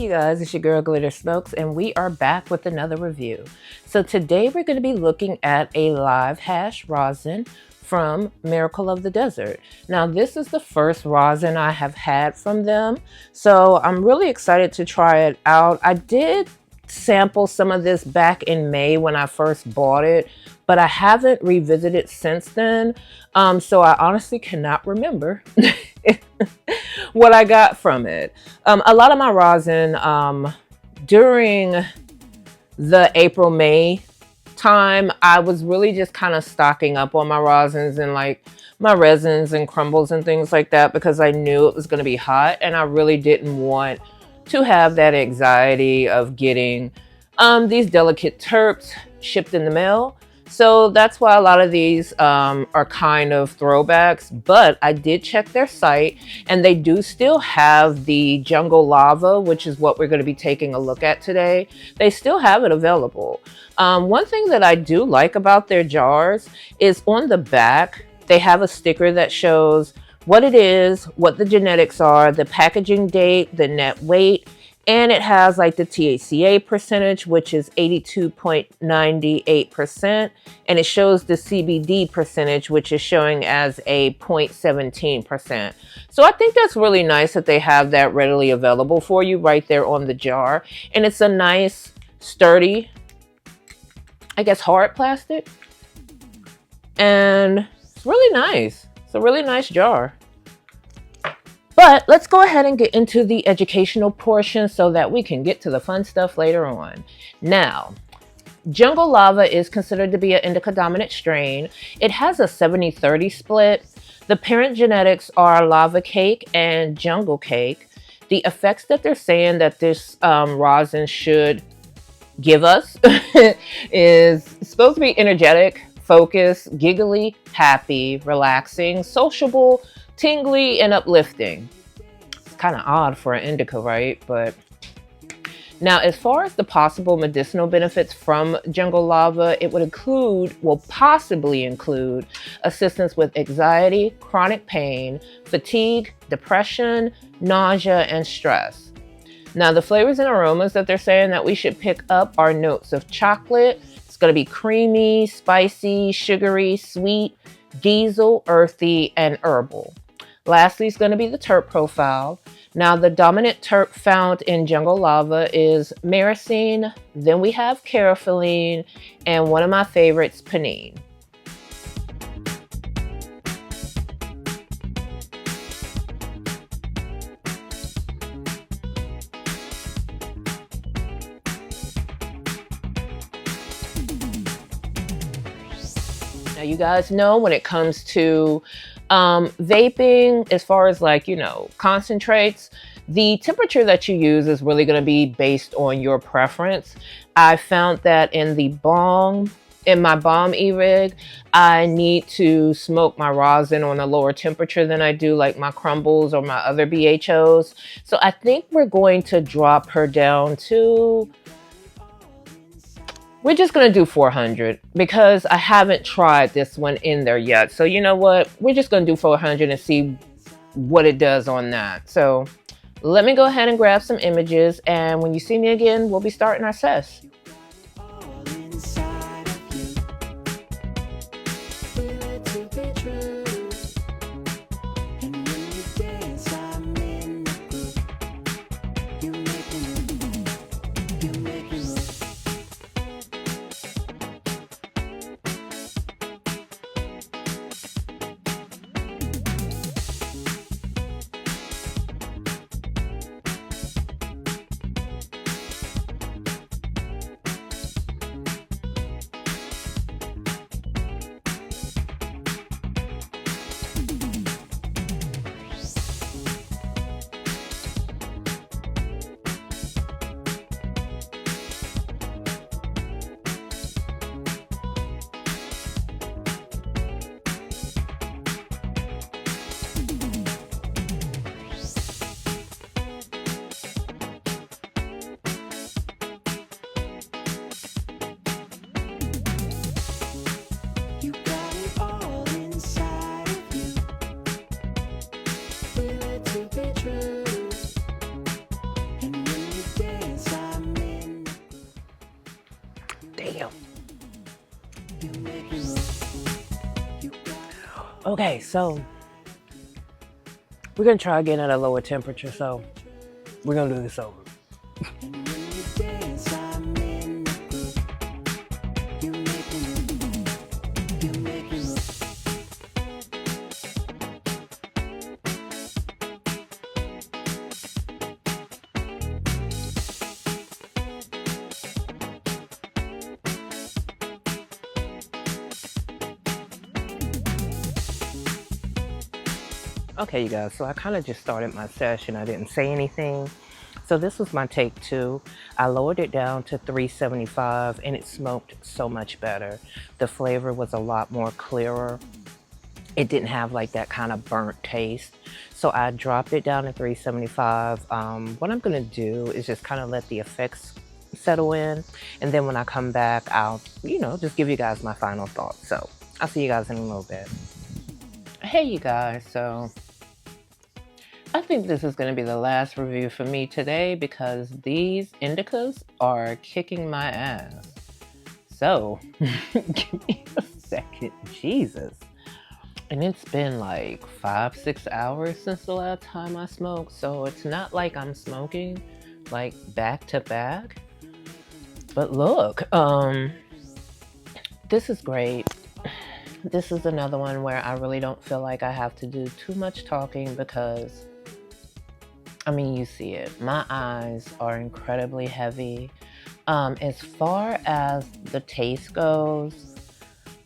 you guys, it's your girl Glitter Smokes, and we are back with another review. So today we're going to be looking at a live hash rosin from Miracle of the Desert. Now this is the first rosin I have had from them, so I'm really excited to try it out. I did sample some of this back in May when I first bought it, but I haven't revisited since then, so I honestly cannot remember what I got from it. A lot of my rosin during the April-May time, I was really just kind of stocking up on my rosins and like my resins and crumbles and things like that because I knew it was going to be hot and I really didn't want to have that anxiety of getting these delicate terps shipped in the mail. So that's why a lot of these are kind of throwbacks, but I did check their site and they do still have the Jungle Lava, which is what we're going to be taking a look at today. They still have it available. One thing that I do like about their jars is on the back, they have a sticker that shows what it is, what the genetics are, the packaging date, the net weight, and it has like the THCA percentage, which is 82.98%. And it shows the CBD percentage, which is showing as a 0.17%. So I think that's really nice that they have that readily available for you right there on the jar. And it's a nice, sturdy, I guess, hard plastic. And it's really nice. It's a really nice jar. But let's go ahead and get into the educational portion so that we can get to the fun stuff later on. Now, Jungle Lava is considered to be an indica dominant strain. It has a 70-30 split. The parent genetics are Lava Cake and Jungle Cake. The effects that they're saying that this rosin should give us is supposed to be energetic, focused, giggly, happy, relaxing, sociable, tingly, and uplifting. It's kind of odd for an indica, right? But now, as far as the possible medicinal benefits from Jungle Lava, it would include, will possibly include, assistance with anxiety, chronic pain, fatigue, depression, nausea, and stress. Now, the flavors and aromas that they're saying that we should pick up are notes of chocolate. It's going to be creamy, spicy, sugary, sweet, diesel, earthy, and herbal. Lastly, it's going to be the terp profile. Now, the dominant terp found in Jungle Lava is myrcene. Then we have carafilene, and one of my favorites, pinene. Now, you guys know when it comes to vaping, as far as like, concentrates, the temperature that you use is really going to be based on your preference. I found that in my bomb e-rig, I need to smoke my rosin on a lower temperature than I do like my crumbles or my other BHOs. So I think we're going to drop her down to, we're just going to do 400 because I haven't tried this one in there yet. So you know what? We're just going to do 400 and see what it does on that. So let me go ahead and grab some images. And when you see me again, we'll be starting our sesh. Damn. Okay, so we're gonna try again at a lower temperature, so we're gonna do this over. Okay, you guys, so I kind of just started my session. I didn't say anything. So this was my take 2. I lowered it down to 375 and it smoked so much better. The flavor was a lot more clearer. It didn't have like that kind of burnt taste. So I dropped it down to 375. What I'm gonna do is just kind of let the effects settle in. And then when I come back, I'll, just give you guys my final thoughts. So I'll see you guys in a little bit. Hey, you guys, so I think this is going to be the last review for me today because these indicas are kicking my ass. So, give me a second. Jesus. And it's been like 5-6 hours since the last time I smoked, so it's not like I'm smoking like back to back. But look, this is great. This is another one where I really don't feel like I have to do too much talking because, I mean, you see it. My eyes are incredibly heavy. As far as the taste goes,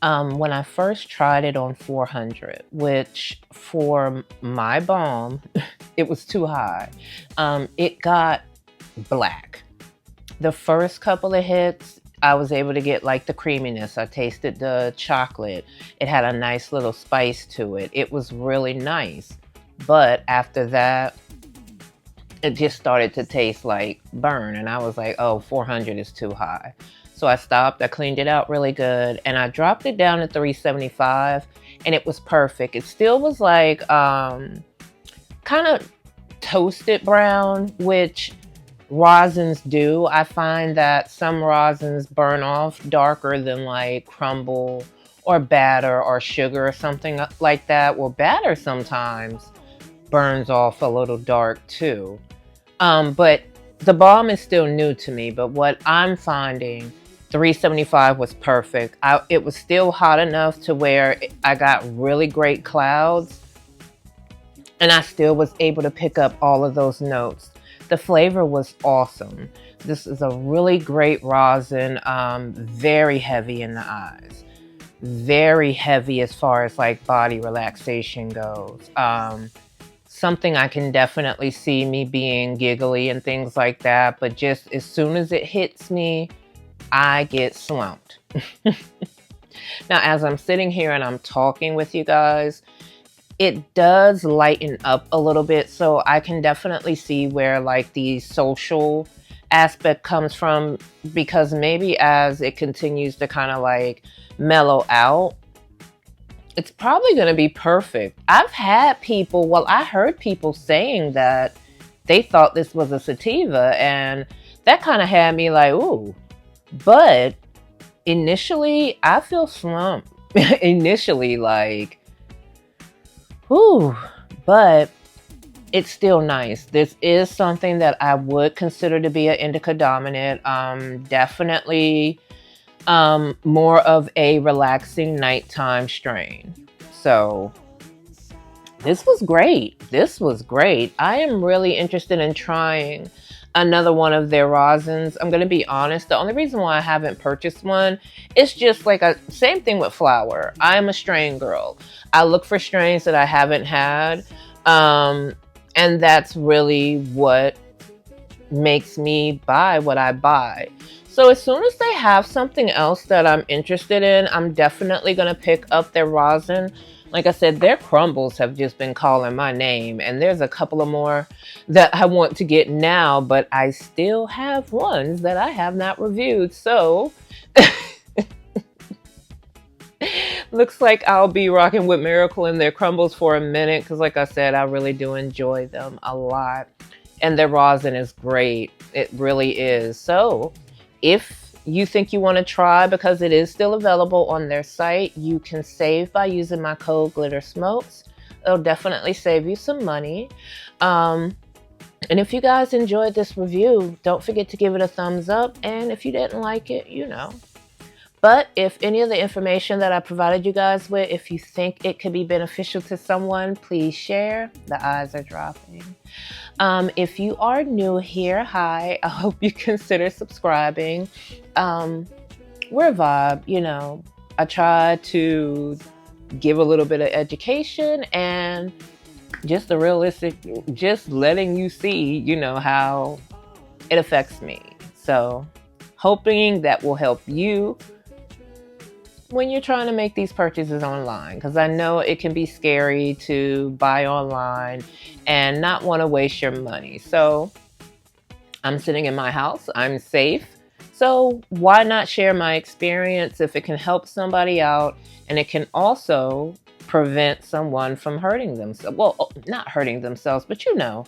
when I first tried it on 400, which for my bomb, it was too high. It got black. The first couple of hits, I was able to get like the creaminess. I tasted the chocolate. It had a nice little spice to it. It was really nice. But after that, it just started to taste like burn. And I was like, oh, 400 is too high. So I stopped. I cleaned it out really good. And I dropped it down to 375. And it was perfect. It still was like kind of toasted brown, which rosins do. I find that some rosins burn off darker than like crumble or batter or sugar or something like that. Well, batter sometimes burns off a little dark too. But the balm is still new to me. But what I'm finding, 375 was perfect. It was still hot enough to where I got really great clouds. And I still was able to pick up all of those notes. The flavor was awesome. This is a really great rosin, very heavy in the eyes. Very heavy as far as like body relaxation goes. Something I can definitely see me being giggly and things like that, but just as soon as it hits me, I get slumped. Now, as I'm sitting here and I'm talking with you guys, it does lighten up a little bit, so I can definitely see where like the social aspect comes from, because maybe as it continues to kind of like mellow out, it's probably going to be perfect. I've had people, well, I heard people saying that they thought this was a sativa, and that kind of had me like, ooh. But initially, I feel slumped. Initially, like, ooh, but it's still nice. This is something that I would consider to be an indica dominant. Definitely more of a relaxing nighttime strain. So this was great. This was great. I am really interested in trying another one of their rosins. I'm going to be honest. The only reason why I haven't purchased one is just like same thing with flower. I am a strain girl. I look for strains that I haven't had. And that's really what makes me buy what I buy. So as soon as they have something else that I'm interested in, I'm definitely going to pick up their rosin. Like I said, their crumbles have just been calling my name. And there's a couple of more that I want to get now, but I still have ones that I have not reviewed. So looks like I'll be rocking with Miracle and their crumbles for a minute. Because like I said, I really do enjoy them a lot. And their rosin is great. It really is. So if you think you want to try, because it is still available on their site, you can save by using my code Glitter Smokes. It'll definitely save you some money. And if you guys enjoyed this review, don't forget to give it a thumbs up. And if you didn't like it, you know. But if any of the information that I provided you guys with, if you think it could be beneficial to someone, please share. The eyes are dropping. If you are new here, hi, I hope you consider subscribing. We're a vibe, you know. I try to give a little bit of education and just the realistic, just letting you see, you know, how it affects me. So hoping that will help you when you're trying to make these purchases online, because I know it can be scary to buy online and not want to waste your money. So I'm sitting in my house, I'm safe. So why not share my experience if it can help somebody out, and it can also prevent someone from hurting themselves. Well, not hurting themselves, but you know,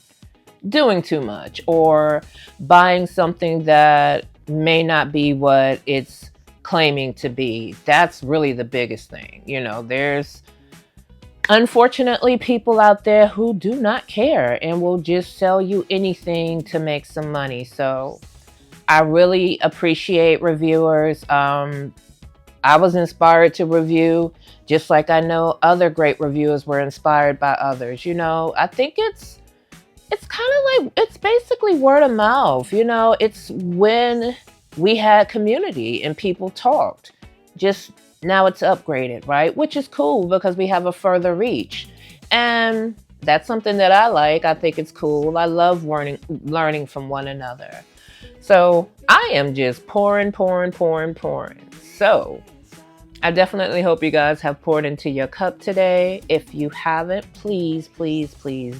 doing too much or buying something that may not be what it's claiming to be. That's really the biggest thing. You know, there's unfortunately people out there who do not care and will just sell you anything to make some money. So I really appreciate reviewers. I was inspired to review, just like I know other great reviewers were inspired by others. You know, I think it's kind of like, it's basically word of mouth. You know, it's when we had community and people talked. Just now it's upgraded, right? Which is cool because we have a further reach. And that's something that I like. I think it's cool. I love learning from one another. So I am just pouring. So I definitely hope you guys have poured into your cup today. If you haven't, please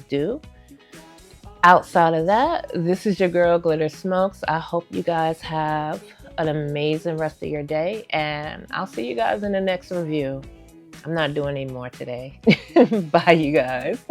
do. Outside of that, this is your girl Glitter Smokes. I hope you guys have an amazing rest of your day, and I'll see you guys in the next review. I'm not doing any more today. Bye, you guys.